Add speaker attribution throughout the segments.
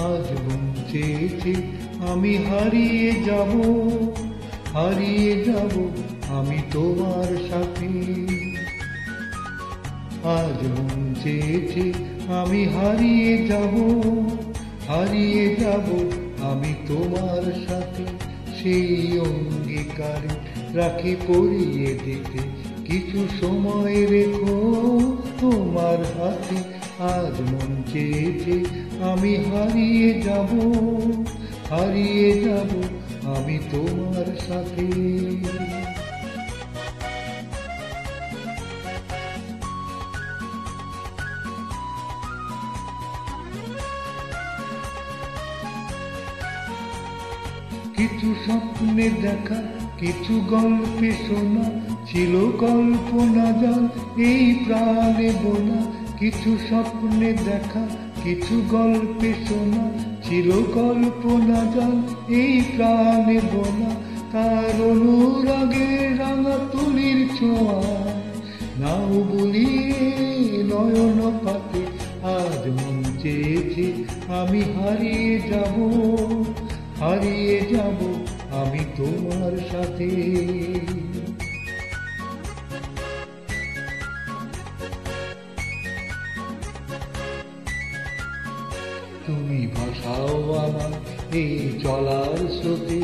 Speaker 1: আজ মন চেয়েছে আমি হারিয়ে যাব, হারিয়ে যাব আমি তোমার সাথে। আজ মন চেয়েছে আমি হারিয়ে যাব, হারিয়ে যাব আমি তোমার সাথে। সেই অঙ্গীকারে রাখি পরিয়ে দিতে, কিছু সময় রেখো তোমার হাতে। আজ মন চেয়েছে আমি হারিয়ে যাব, হারিয়ে যাব আমি তোমার সাথে। কিছু স্বপ্নে দেখা, কিছু গল্পে শোনা, ছিল কল্পনা জাল এই প্রাণে বোনা। কিছু স্বপ্নে দেখা, কিছু গল্পে শোনা, ছিল কল্পনা জাল এই প্রাণে বোনা। তার অনুরাগে রাঙা তুলির ছোঁয়া, নাও বলিয়ে নয়ন পাতে। আজ মন চেয়েছে আমি হারিয়ে যাব, হারিয়ে যাব আমি তোমার সাথে। তুমি ভাসাও আমার এই চলার স্রোতে,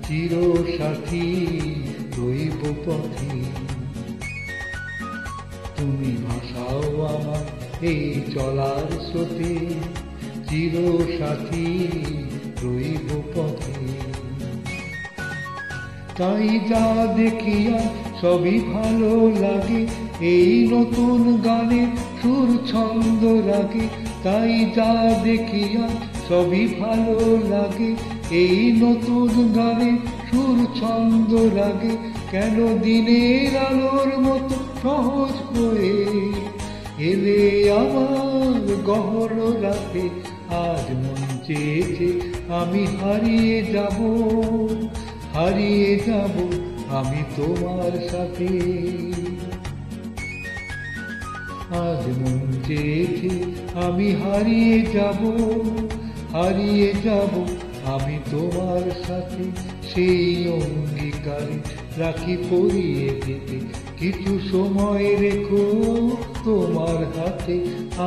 Speaker 1: চির সাথী রইব পথে। তুমি ভাসাও আমার এই চলার স্রোতে, চির সাথী রইব পথে। তাই যা দেখিয়া সবই ভালো লাগে, এই নতুন গানে সুর ছন্দ রাগে। তাই যা দেখিয়া সবই ভালো লাগে, এই নতুন গানে সুর ছন্দ রাগে। কেন দিনের আলোর মতো সহজ হয়ে এলে আমার গহন রাতে। আজ মন চেয়েছে আমি হারিয়ে যাব, হারিয়ে যাব আমি তোমার সাথে। আজ মন চেয়েছে আমি হারিয়ে যাব, হারিয়ে যাব আমি তোমার সাথে। সেই অঙ্গীকারে রাখি পরিয়ে দিতে, কিছু সময় রেখো তোমার হাতে।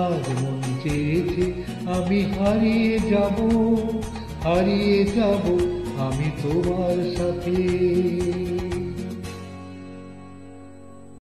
Speaker 1: আজ মন চেয়েছে আমি হারিয়ে যাব, হারিয়ে যাব আমি তোমার সাথে।